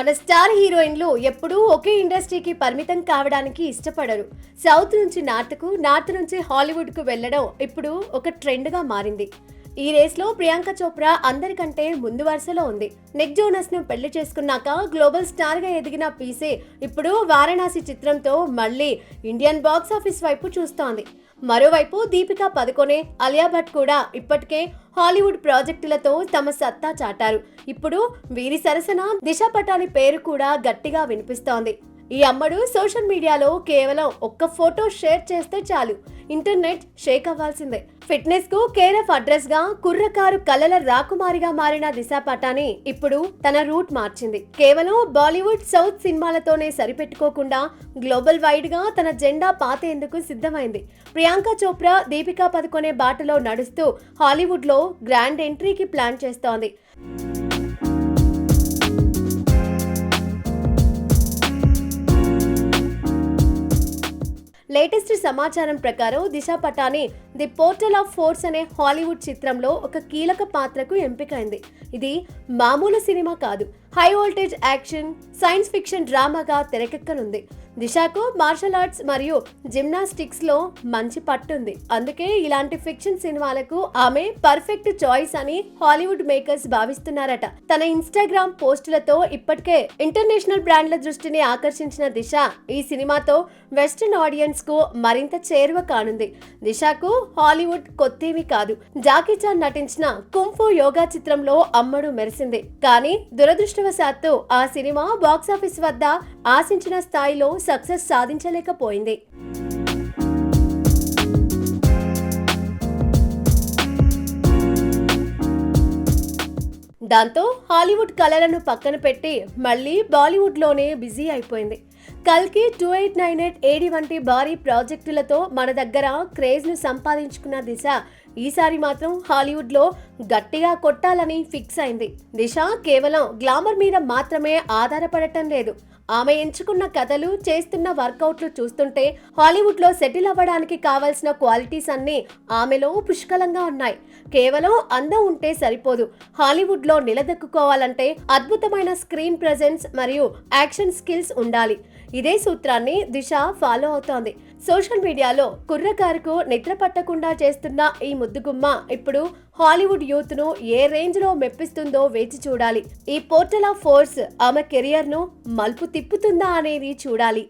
మన స్టార్ హీరోయిన్లు ఎప్పుడూ ఒకే ఇండస్ట్రీకి పరిమితం కావడానికి ఇష్టపడరు. సౌత్ నుంచి నార్త్కు, నార్త్ నుంచి హాలీవుడ్కు వెళ్లడం ఇప్పుడు ఒక ట్రెండ్గా మారింది. ఈ రేస్లో ప్రియాంక చోప్రా అందరికంటే ముందు వరుసలో ఉంది. నిక్ జోనస్ ను పెళ్లి చేసుకున్నాక గ్లోబల్ స్టార్ గా ఎదిగిన పీసే ఇప్పుడు వారణాసి చిత్రంతో మళ్ళీ ఇండియన్ బాక్స్ ఆఫీస్ వైపు చూస్తోంది. మరోవైపు దీపికా పదుకొనే, అలియా భట్ కూడా ఇప్పటికే హాలీవుడ్ ప్రాజెక్టులతో తమ సత్తా చాటారు. ఇప్పుడు వీరి సరసన దిశా పటాని పేరు కూడా గట్టిగా వినిపిస్తోంది. ఈ అమ్మడు సోషల్ మీడియాలో కేవలం ఒక్క ఫోటో షేర్ చేస్తే చాలు ఇంటర్నెట్ షేక్ అవ్వాల్సిందే. ఫిట్నెస్ కు కేర్ ఆఫ్ అడ్రస్ గా కుర్రకారు కలల రాకుమారిగా మారిన దిశా పటాని ఇప్పుడు తన రూట్ మార్చింది. కేవలం బాలీవుడ్, సౌత్ సినిమాలతోనే సరిపెట్టుకోకుండా గ్లోబల్ వైడ్ గా తన జెండా పాతేందుకు సిద్ధమైంది. ప్రియాంక చోప్రా, దీపికా పదుకొనే బాటలో నడుస్తూ హాలీవుడ్ లో గ్రాండ్ ఎంట్రీకి ప్లాన్ చేస్తోంది. లేటెస్ట్ సమాచారం ప్రకారం Disha Patani the portal of force అనే హాలీవుడ్ చిత్రంలో ఒక కీలక పాత్రకు ఎంపికైంది. ఇది మామూలు సినిమా కాదు, high voltage action, science fiction డ్రామాగా తెరకెక్కనుంది. దిశాకు మార్షల్ ఆర్ట్స్ మరియు జిమ్నాస్టిక్స్ లో మంచి పట్టుంది. అందుకే ఇలాంటి ఫిక్షన్ సినిమాలకు ఆమె పర్ఫెక్ట్ చాయిస్ అని హాలీవుడ్ మేకర్స్ భావిస్తున్నారట. తన ఇన్స్టాగ్రామ్ పోస్టులతో ఇప్పటికే ఇంటర్నేషనల్ బ్రాండ్ల దృష్టిని ఆకర్షించిన దిశ ఈ సినిమాతో వెస్టర్న్ ఆడియన్స్ కు మరింత చేరువ కానుంది. దిశాకు హాలీవుడ్ కొత్తేమీ కాదు. జాకీ చాన్ నటించిన కుంఫు యోగా చిత్రంలో అమ్మడు మెరిసింది. కానీ దురదృష్టవశాత్తు ఆ సినిమా బాక్సాఫీస్ వద్ద ఆశించిన స్థాయిలో సక్సెస్ సాధించలేకపోయింది. దాంతో హాలీవుడ్ కళలను పక్కన పెట్టి మళ్ళీ బాలీవుడ్ లోనే బిజీ అయిపోయింది. కల్కి 2898 AD వంటి భారీ ప్రాజెక్టులతో మన దగ్గర క్రేజ్ ను సంపాదించుకున్న దిశ ఈసారి మాత్రం హాలీవుడ్ లో గట్టిగా కొట్టాలని ఫిక్స్ అయింది. దిశ కేవలం గ్లామర్ మీద మాత్రమే ఆధారపడటం లేదు. ఆమె ఎంచుకున్న కథలు, చేస్తున్న వర్కౌట్లు చూస్తుంటే హాలీవుడ్ లో సెటిల్ అవ్వడానికి కావాల్సిన క్వాలిటీస్ అన్ని ఆమెలో పుష్కలంగా ఉన్నాయి. కేవలం అందం ఉంటే సరిపోదు. హాలీవుడ్ లో నిలదొక్కుకోవాలంటే అద్భుతమైన స్క్రీన్ ప్రెజెన్స్ మరియు యాక్షన్ స్కిల్స్ ఉండాలి. ఇదే సూత్రాన్ని దిశ ఫాలో అవుతోంది. సోషల్ మీడియాలో కుర్రకారుకు నిద్ర పట్టకుండా చేస్తున్న ఈ ముద్దుగుమ్మ ఇప్పుడు హాలీవుడ్ యూత్ ను ఏ రేంజ్ లో మెప్పిస్తుందో వేచి చూడాలి. ఈ పోర్టల్ ఆఫ్ ఫోర్స్ ఆమె కెరియర్ ను మలుపు తిప్పుతుందా అనేది చూడాలి.